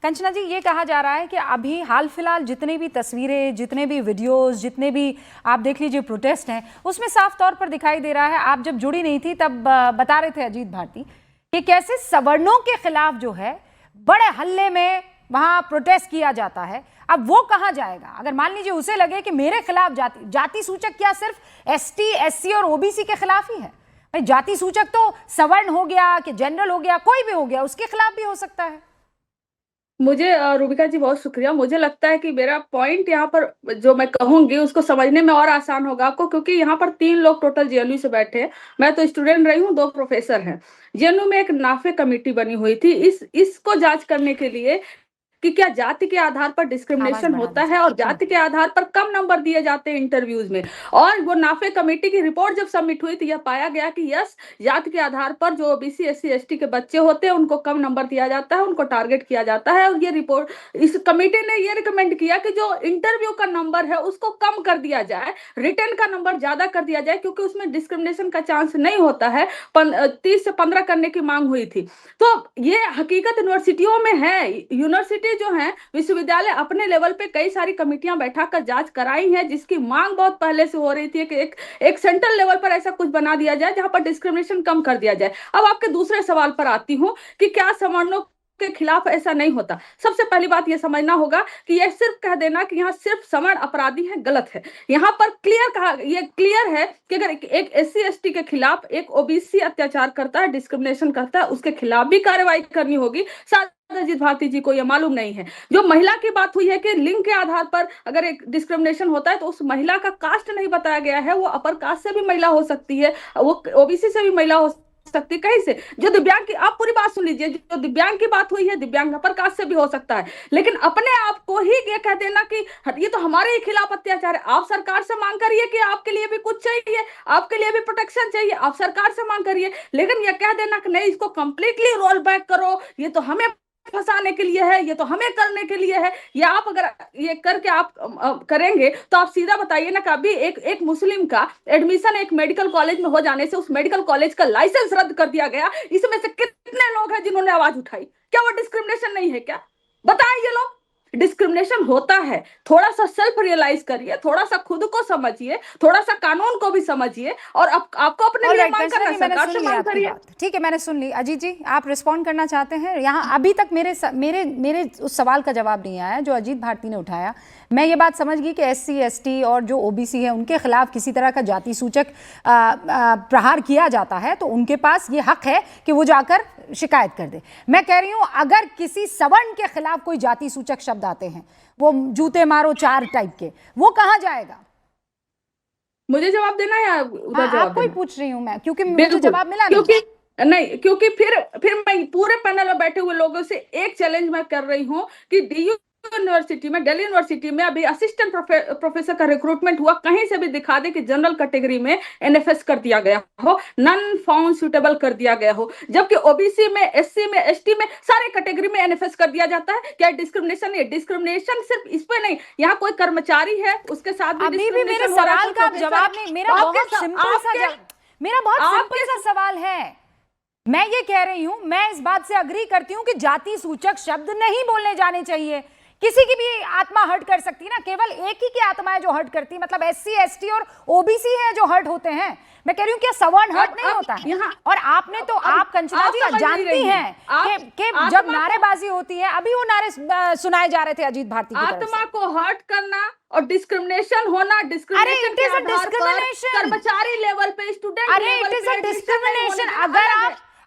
कंचना जी, ये कहा जा रहा है कि अभी हाल फिलहाल जितने भी तस्वीरें, जितने भी वीडियोस, जितने भी आप देख लीजिए प्रोटेस्ट हैं, उसमें साफ तौर पर दिखाई दे रहा है, आप जब जुड़ी नहीं थी तब बता रहे थे अजीत भारती कि कैसे सवर्णों के खिलाफ जो है बड़े हल्ले में वहां प्रोटेस्ट किया जाता है। अब वो कहां जाएगा? अगर मान लीजिए उसे लगे कि मेरे खिलाफ जाति सूचक क्या सिर्फ एसटी, एससी और ओबीसी के खिलाफ ही है? भाई जाति सूचक तो सवर्ण हो गया कि जनरल हो गया, कोई भी हो गया, उसके खिलाफ भी हो सकता है। मुझे रूबिका जी बहुत शुक्रिया। मुझे लगता है कि मेरा पॉइंट यहाँ पर जो मैं कहूंगी उसको समझने में और आसान होगा आपको, क्योंकि यहाँ पर 3 लोग टोटल जेएनयू से बैठे हैं। मैं तो स्टूडेंट रही हूँ, 2 प्रोफेसर हैं। जेएनयू में एक नाफे कमेटी बनी हुई थी इसको जांच करने के लिए कि क्या जाति के आधार पर डिस्क्रिमिनेशन होता है और जाति के आधार पर कम नंबर दिए जाते हैं इंटरव्यूज में। और वो नाफे कमेटी की रिपोर्ट जब सबमिट हुई तो यह पाया गया कि यस, जाति के आधार पर जो ओबीसी, एससी, एसटी के बच्चे होते हैं उनको कम नंबर दिया जाता है, उनको टारगेट किया जाता है। और ये रिपोर्ट, इस कमेटी ने ये रिकमेंड किया कि जो इंटरव्यू का नंबर है उसको कम कर दिया जाए, रिटर्न का नंबर ज्यादा कर दिया जाए, क्योंकि उसमें डिस्क्रिमिनेशन का चांस नहीं होता है। 30 से 15 करने की मांग हुई थी। तो ये हकीकत यूनिवर्सिटियों में है। यूनिवर्सिटी जो है, विश्वविद्यालय अपने लेवल पे कई सारी कमेटियां बैठाकर जांच कराई है, जिसकी मांग बहुत पहले से हो रही थी कि एक सेंट्रल लेवल पर ऐसा कुछ बना दिया जाए जहां पर डिस्क्रिमिनेशन कम कर दिया जाए। अब आपके दूसरे सवाल पर आती हूं कि क्या सवर्णों के खिलाफ ऐसा नहीं होता। सबसे पहली बात यह समझना होगा कि यह सिर्फ कह देना कि यहाँ सिर्फ सवर्ण अपराधी है, गलत है। यहाँ पर ये क्लियर है कि अगर एक एससी एसटी के खिलाफ एक ओबीसी अत्याचार करता है, डिस्क्रिमिनेशन करता है, उसके खिलाफ भी कार्रवाई करनी होगी। अजीत भारती जी को यह मालूम नहीं है। जो महिला की बात हुई है कि लिंग के आधार पर अगर एक डिस्क्रिमिनेशन होता है तो उस महिला का कास्ट नहीं बताया गया है। वो अपर कास्ट से भी महिला हो सकती है, वो ओबीसी से भी महिला हो सकती है, कहीं से। जो दिव्यांग की, आप पूरी बात सुन लीजिए, जो दिव्यांग की बात हुई है, दिव्यांग अपर कास्ट से भी हो सकता है। लेकिन अपने आप को ही ये कह देना कि ये तो हमारे ही खिलाफ अत्याचार है। आप सरकार से मांग करिए कि आपके लिए भी कुछ चाहिए, आपके लिए भी प्रोटेक्शन चाहिए, आप सरकार से मांग करिए। लेकिन ये कह देना कि नहीं, इसको कंप्लीटली रोल बैक करो, ये तो हमें फंसाने के लिए है, ये तो हमें करने के लिए है, या आप अगर ये करके आप करेंगे तो आप सीधा बताइए ना कि अभी एक मुस्लिम का एडमिशन एक मेडिकल कॉलेज में हो जाने से उस मेडिकल कॉलेज का लाइसेंस रद्द कर दिया गया। इसमें से कितने लोग हैं जिन्होंने आवाज उठाई? क्या वो डिस्क्रिमिनेशन नहीं है? क्या बताएं ये लोग? डिस्क्रिमिनेशन होता है। थोड़ा सा सेल्फ रियलाइज करिए, थोड़ा सा खुद को समझिए, थोड़ा सा कानून को भी समझिए, और आपको अपने लिए मांग करना, सरकार से मांग करिए। ठीक है, मैंने सुन ली। अजीत जी, आप रिस्पॉन्ड करना चाहते हैं? यहाँ अभी तक मेरे उस सवाल का जवाब नहीं आया जो अजीत भारती ने उठाया। मैं ये बात समझ गई कि एससी, एसटी और जो ओबीसी है उनके खिलाफ किसी तरह का जाति सूचक प्रहार किया जाता है तो उनके पास ये हक है कि वो जाकर शिकायत कर दे। मैं कह रही हूं, अगर किसी सवर्ण के खिलाफ कोई जाति सूचक शब्द आते हैं, वो जूते मारो 4 टाइप के, वो कहां जाएगा? मुझे जवाब देना है या उधर जवाब आपको ही पूछ रही हूं मैं, क्योंकि मुझे जवाब मिला नहीं। क्योंकि फिर मैं पूरे पैनल में बैठे हुए लोगों से एक चैलेंज मैं कर रही हूं कि डीयू यूनिवर्सिटी में, दिल्ली यूनिवर्सिटी में अभी असिस्टेंट प्रोफेसर का रिक्रूटमेंट हुआ, कहीं से भी दिखा दे कि जनरल कैटेगरी में एनएफएस कर दिया गया हो, नॉन फाउंड सुटेबल कर दिया गया हो, जबकि ओबीसी में, एससी में, एसटी में सारे कैटेगरी में एनएफएस कर दिया जाता है। क्या डिस्क्रिमिनेशन है? डिस्क्रिमिनेशन सिर्फ इस पे नहीं, यहाँ कोई कर्मचारी है उसके साथ भी मेरे सवाल का जवाब नहीं। मेरा बहुत सिंपल सा सवाल है। मैं ये कह रही हूं, मैं इस बात से अग्री करती हूं कि जाति सूचक शब्द नहीं बोलने जाने चाहिए। किसी की भी आत्मा हर्ट कर सकती है ना, केवल एक ही की आत्मा है जो हर्ट करती है, मतलब एससी, एसटी और ओबीसी है जो हर्ट होते हैं। मैं कह रही हूँ क्या सवर्ण हर्ट नहीं होता है? और आपने तो, आप कंचना जी जानती हैं कि जब नारेबाजी होती है, अभी वो नारे सुनाए जा रहे थे अजीत भारती की तरफ से। आत्मा को हर्ट करना और डिस्क्रिमिनेशन होना, डिस्क्रिमिनेशन के आधार पर कर्मचारी लेवल पे, स्टूडेंट लेवल पे डिस्क्रिमिनेशन।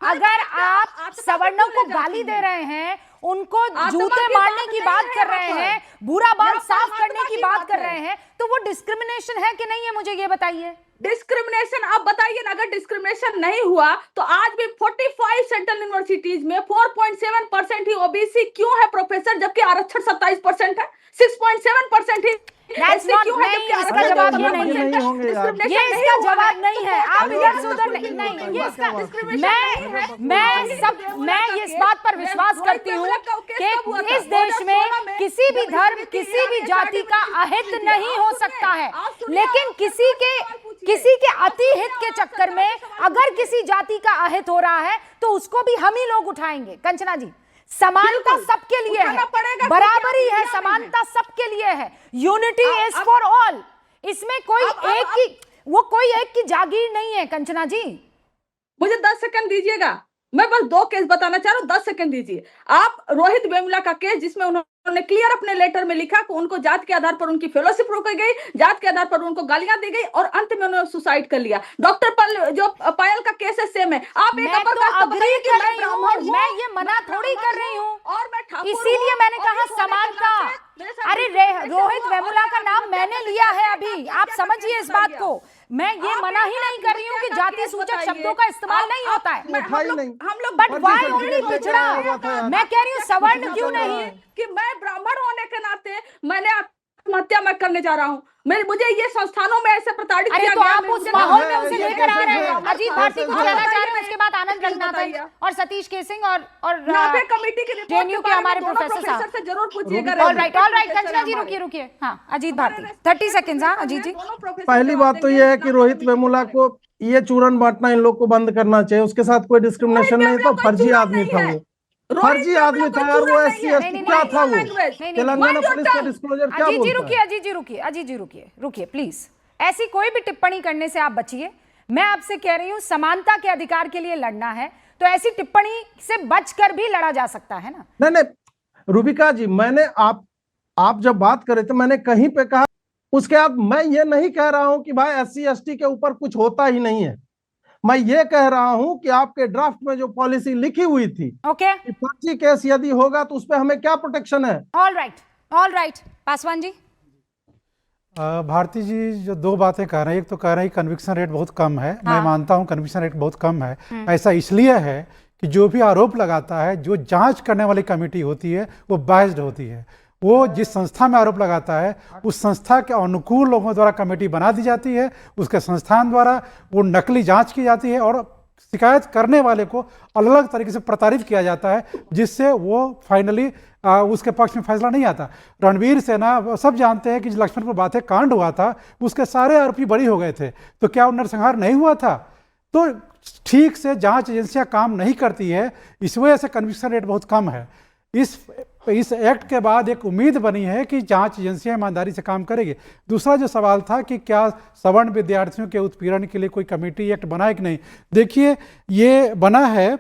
अगर आप सवर्णों को गाली दे रहे हैं, उनको जूते मारने की बात कर रहे हैं, बुरा बाल साफ करने की बात कर रहे हैं, तो वो डिस्क्रिमिनेशन है कि नहीं है? मुझे ये बताइए। डिस्क्रिमिनेशन आप बताइए ना। अगर डिस्क्रिमिनेशन नहीं हुआ तो आज भी 45 सेंट्रल यूनिवर्सिटीज में 4.7% ही ओबीसी क्यों है प्रोफेसर, जबकि आरक्षण 27% है। 6.7% ही इसका जवाब ये नहीं है। ये इसका जवाब नहीं है। आप इधर से उधर नहीं, ये इसका मैं इस बात पर विश्वास करती हूँ कि इस देश में किसी भी धर्म, किसी भी जाति का अहित नहीं हो सकता है, लेकिन किसी के अति हित के चक्कर में अगर किसी जाति का अहित हो रहा है तो उसको भी हम ही लोग उठाएंगे। कंचना जी, समानता सबके लिए है, बराबरी है, समानता सबके लिए है, यूनिटी इज फॉर ऑल। इसमें कोई एक की जागीर नहीं है। कंचना जी, मुझे 10 सेकंड दीजिएगा, मैं बस 2 केस बताना चाह रहा हूँ, 10 सेकंड दीजिए। आप रोहित वेमुला का केस, जिसमें उन्होंने क्लियर अपने लेटर में लिखा कि उनको जात के आधार पर उनकी फेलोशिप रोकी गई, जात के आधार पर उनको गालियां दी गई और अंत में उन्होंने सुसाइड कर लिया। डॉक्टर पायल का केस है सेम है। आप एक मैं तो अग्री कर रही हूँ, मैं ये मना थोड़ी कर रही हूँ, और मैं ठाकुर, इसीलिए मैंने कहा समानता। अरे रोहित वेमुला का नाम मैंने लिया है अभी, आप समझिए इस बात को। मैं ये मना ही नहीं कर रही हूँ कि जाति सूचक शब्दों का इस्तेमाल नहीं होता है, हम लोग बट वाई ओनली पिछड़ा? मैं कह रही हूँ सवर्ण क्यों नहीं? कि मैं ब्राह्मण होने के नाते मैंने आत्महत्या मैं करने जा रहा हूँ। मुझे ये संस्थानों में ऐसे प्रताड़ित अरे किया तो गया, आप उस माहौल में उसे लेकर आ रहे हैं। अजीत भारती कुछ कहना चाह रहे हैं, उसके बाद आनंद रंगनाथन और सतीश केसिंग और कमेटी की जेएनयू के हमारे प्रोफेसर साहब से जरूर पूछिएगा। ऑलराइट कंचना जी रुकिए। हाँ अजीत भारती 30 सेकंड्स। हाँ अजीत जी, पहली बात तो यह है कि रोहित वेमुला को ये चूरन बांटना इन लोग को बंद करना चाहिए। उसके साथ कोई डिस्क्रिमिनेशन नहीं था, फर्जी आदमी था वो, फर्जी आदमी था यार वो। SC/ST क्या था वो? तेलंगाना पुलिस का डिस्क्लोजर क्या बोलता है? अजीत जी रुकिए प्लीज। ऐसी कोई भी टिप्पणी करने से आप बचिए। मैं आपसे कह रही हूं समानता के अधिकार के लिए लड़ना है, तो ऐसी टिप्पणी से बचकर भी लड़ा जा सकता है ना। नहीं रूबिका जी, मैंने आप जब बात कर रहे थे मैंने कहीं पे कहा, उसके बाद मैं ये नहीं कह रहा हूं कि भाई SC/ST के ऊपर कुछ होता ही नहीं है। मैं ये कह रहा हूं कि आपके ड्राफ्ट में जो पॉलिसी लिखी हुई थी, ओके, फर्जी केस यदि होगा तो उस पर हमें क्या प्रोटेक्शन है? All right Paswan ji. भारती जी जो 2 बातें कह रहे हैं, एक तो कह रहे हैं कन्विक्शन रेट बहुत कम है। हाँ। मैं मानता हूं कन्विक्शन रेट बहुत कम है। ऐसा इसलिए है कि जो भी आरोप लगाता है, जो जांच करने वाली कमेटी होती है वो बायस्ड होती है। वो जिस संस्था में आरोप लगाता है उस संस्था के अनुकूल लोगों द्वारा कमेटी बना दी जाती है, उसके संस्थान द्वारा वो नकली जांच की जाती है और शिकायत करने वाले को अलग अलग तरीके से प्रताड़ित किया जाता है, जिससे वो फाइनली उसके पक्ष में फैसला नहीं आता। रणवीर सेना सब जानते हैं कि लक्ष्मणपुर बाथे कांड हुआ था, उसके सारे आरोपी बरी हो गए थे, तो क्या वो नरसंहार नहीं हुआ था? तो ठीक से जांच एजेंसियां काम नहीं करती है, इस वजह से कन्विक्शन रेट बहुत कम है। इस एक्ट के बाद एक उम्मीद बनी है कि जांच एजेंसियां ईमानदारी से काम करेगी। दूसरा जो सवाल था कि क्या सवर्ण विद्यार्थियों के उत्पीड़न के लिए कोई कमेटी एक्ट बना है कि नहीं, देखिए ये बना है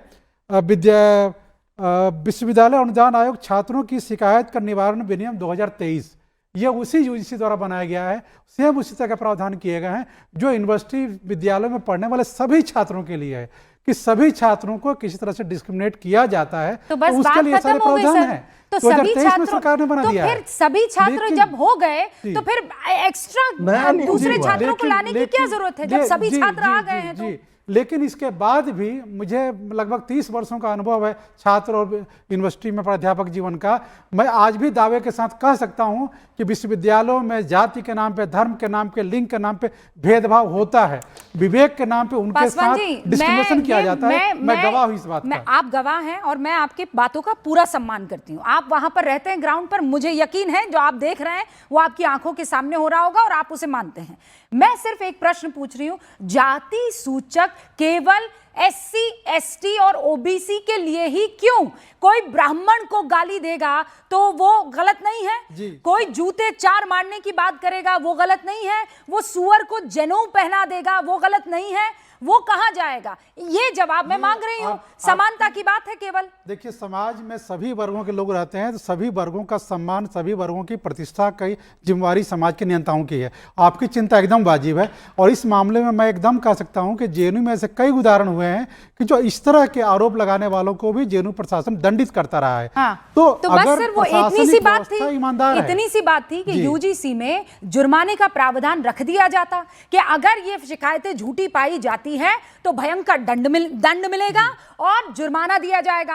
विश्वविद्यालय अनुदान आयोग छात्रों की शिकायत का निवारण अधिनियम 2023। ये उसी यूजीसी द्वारा बनाया गया है, सेम उसी तरह का प्रावधान किए गए हैं जो यूनिवर्सिटी विद्यालयों में पढ़ने वाले सभी छात्रों के लिए है कि सभी छात्रों को किसी तरह से डिस्क्रिमिनेट किया जाता है, तो बस उसके लिए सारे प्रावधान है। तो सभी छात्रों सरकार ने बना दिया है। फिर सभी छात्र जब हो गए तो फिर एक्स्ट्रा दूसरे छात्रों को लाने की क्या जरूरत है जब सभी छात्र आ गए हैं? तो लेकिन इसके बाद भी मुझे लगभग 30 वर्षों का अनुभव है छात्र और यूनिवर्सिटी में प्राध्यापक जीवन का। मैं आज भी दावे के साथ कह सकता हूं कि विश्वविद्यालयों में जाति के नाम पे, धर्म के नाम पे, लिंग के नाम पे भेदभाव होता है, विवेक के नाम पे उनके साथ डिस्क्रिमिनेशन किया जाता है। मैं गवाह हूं इस बात का। आप गवाह हैं और मैं आपकी बातों का पूरा सम्मान करती हूं। आप वहां पर रहते हैं ग्राउंड पर, मुझे यकीन है जो आप देख रहे हैं वो आपकी आंखों के सामने हो रहा होगा और आप उसे मानते हैं। मैं सिर्फ एक प्रश्न पूछ रही हूं, जाति सूचक केवल SC, ST और OBC के लिए ही क्यों? कोई ब्राह्मण को गाली देगा तो वो गलत नहीं है? कोई जूते 4 मारने की बात करेगा वो गलत नहीं है? वो सुअर को जनेऊ पहना देगा वो गलत नहीं है? वो कहां जाएगा? ये जवाब मैं मांग रही हूं। समानता की बात है केवल। देखिए समाज में सभी वर्गों के लोग रहते हैं, तो सभी वर्गों का सम्मान, सभी वर्गों की प्रतिष्ठा की जिम्मेवारी समाज के नियंताओं की है। आपकी चिंता एकदम वाजिब है और इस मामले में मैं एकदम कह सकता हूं कि जेएनयू में ऐसे कई उदाहरण हुए हैं कि जो इस तरह के आरोप लगाने वालों को भी जेएनयू प्रशासन दंडित करता रहा है। तो बस सिर्फ वो इतनी सी बात थी कि यूजीसी में जुर्माने का प्रावधान रख दिया जाता कि अगर ये शिकायतें झूठी पाई जाती है तो भयंकर दंड मिलेगा और जुर्माना दिया जाएगा।